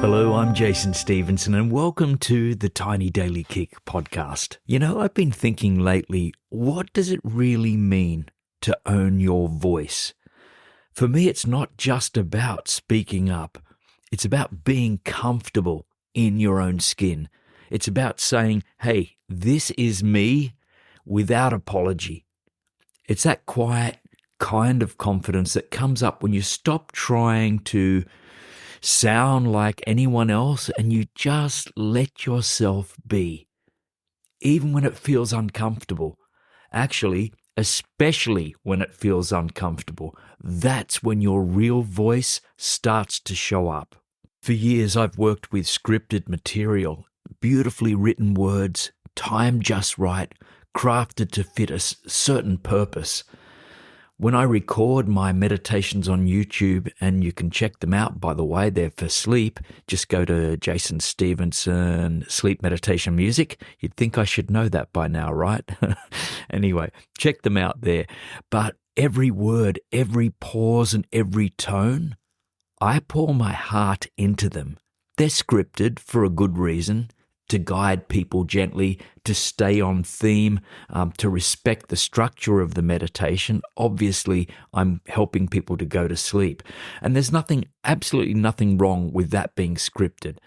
Hello, I'm Jason Stephenson, and welcome to the Tiny Daily Kick podcast. You know, I've been thinking lately, what does it really mean to own your voice? For me, it's not just about speaking up. It's about being comfortable in your own skin. It's about saying, hey, this is me without apology. It's that quiet kind of confidence that comes up when you stop trying to sound like anyone else and you just let yourself be, even when it feels uncomfortable. Actually, especially when it feels uncomfortable, that's when your real voice starts to show up. For years, I've worked with scripted material, beautifully written words, timed just right, crafted to fit a certain purpose. When I record my meditations on YouTube, and you can check them out, by the way, they're for sleep. Just go to Jason Stephenson Sleep Meditation Music. You'd think I should know that by now, right? Anyway, check them out there. But every word, every pause, and every tone, I pour my heart into them. They're scripted for a good reason, to guide people gently, to stay on theme, to respect the structure of the meditation. Obviously, I'm helping people to go to sleep. And there's absolutely nothing wrong with that being scripted.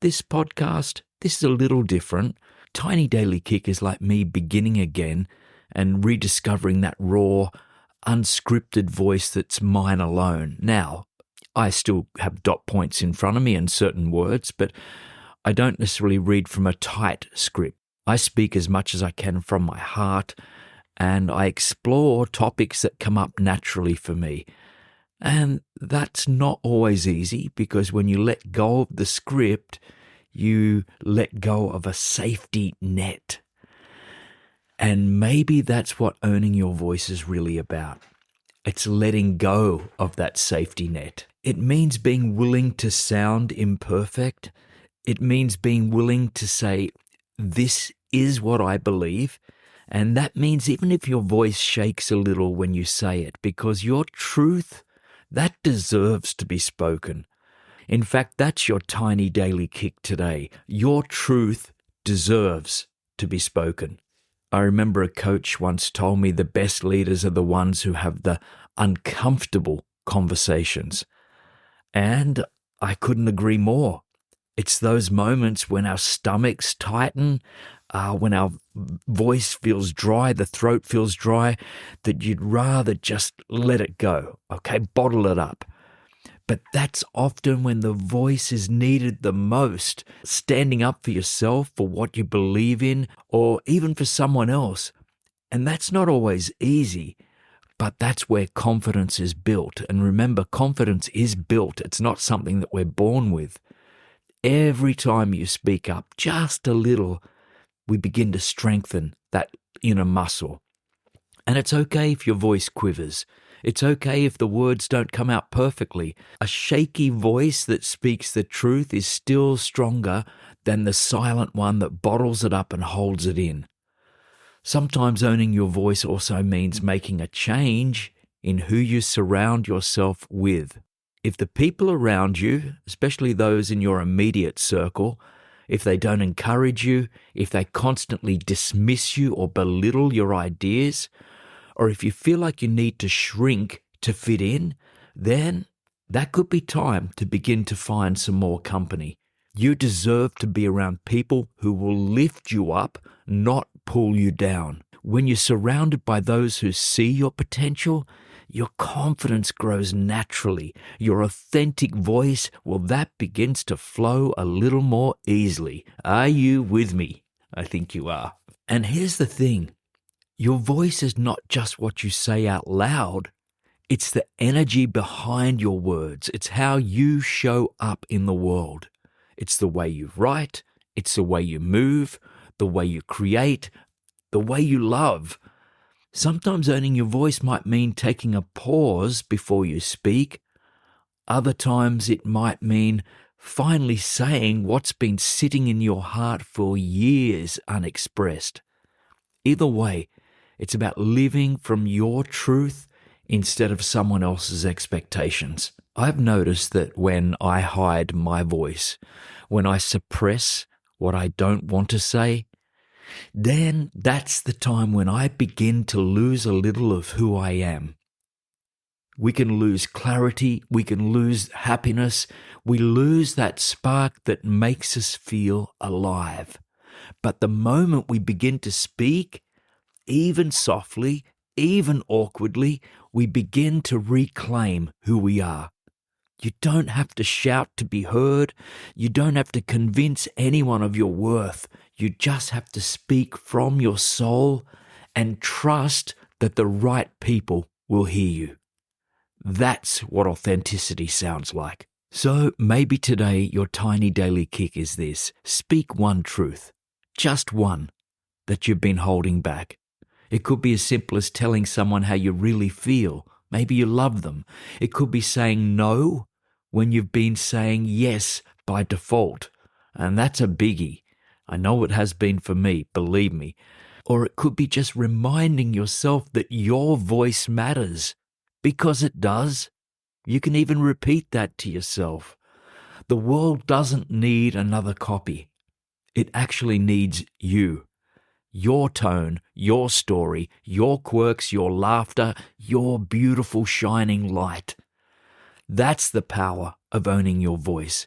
This podcast, this is a little different. Tiny Daily Kick is like me beginning again and rediscovering that raw, unscripted voice that's mine alone. Now, I still have dot points in front of me and certain words, but I don't necessarily read from a tight script. I speak as much as I can from my heart, and I explore topics that come up naturally for me. And that's not always easy, because when you let go of the script, you let go of a safety net. And maybe that's what owning your voice is really about. It's letting go of that safety net. It means being willing to sound imperfect. It means being willing to say, this is what I believe. And that means even if your voice shakes a little when you say it, because your truth, that deserves to be spoken. In fact, that's your tiny daily kick today. Your truth deserves to be spoken. I remember a coach once told me the best leaders are the ones who have the uncomfortable conversations. And I couldn't agree more. It's those moments when our stomachs tighten, when our voice feels dry, the throat feels dry, that you'd rather just let it go, okay, bottle it up. But that's often when the voice is needed the most, standing up for yourself, for what you believe in, or even for someone else. And that's not always easy, but that's where confidence is built. And remember, confidence is built. It's not something that we're born with. Every time you speak up just a little, we begin to strengthen that inner muscle. And it's okay if your voice quivers. It's okay if the words don't come out perfectly. A shaky voice that speaks the truth is still stronger than the silent one that bottles it up and holds it in. Sometimes owning your voice also means making a change in who you surround yourself with. If the people around you, especially those in your immediate circle, if they don't encourage you, if they constantly dismiss you or belittle your ideas, or if you feel like you need to shrink to fit in, then that could be time to begin to find some more company. You deserve to be around people who will lift you up, not pull you down. When you're surrounded by those who see your potential, your confidence grows naturally. Your authentic voice, well, that begins to flow a little more easily. Are you with me? I think you are. And here's the thing. Your voice is not just what you say out loud. It's the energy behind your words. It's how you show up in the world. It's the way you write. It's the way you move, the way you create, the way you love. Sometimes owning your voice might mean taking a pause before you speak. Other times it might mean finally saying what's been sitting in your heart for years unexpressed. Either way, it's about living from your truth instead of someone else's expectations. I've noticed that when I hide my voice, when I suppress what I don't want to say, then that's the time when I begin to lose a little of who I am. We can lose clarity, we can lose happiness, we lose that spark that makes us feel alive. But the moment we begin to speak, even softly, even awkwardly, we begin to reclaim who we are. You don't have to shout to be heard. You don't have to convince anyone of your worth. You just have to speak from your soul and trust that the right people will hear you. That's what authenticity sounds like. So maybe today your tiny daily kick is this. Speak one truth, just one, that you've been holding back. It could be as simple as telling someone how you really feel. Maybe you love them. It could be saying no when you've been saying yes by default. And that's a biggie. I know it has been for me, believe me. Or it could be just reminding yourself that your voice matters, because it does. You can even repeat that to yourself. The world doesn't need another copy. It actually needs you. Your tone, your story, your quirks, your laughter, your beautiful shining light. That's the power of owning your voice,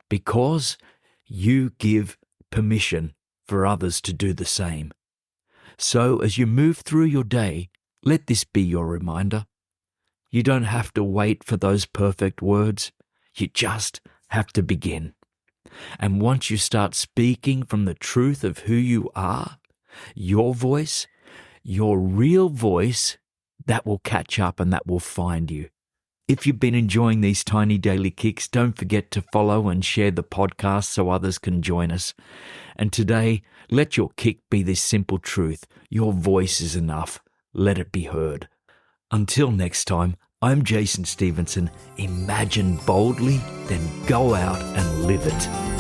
because you give permission for others to do the same. So as you move through your day, let this be your reminder. You don't have to wait for those perfect words. You just have to begin. And once you start speaking from the truth of who you are, your voice, your real voice, that will catch up and that will find you. If you've been enjoying these tiny daily kicks, don't forget to follow and share the podcast so others can join us. And today, let your kick be this simple truth. Your voice is enough. Let it be heard. Until next time, I'm Jason Stephenson. Imagine boldly, then go out and live it.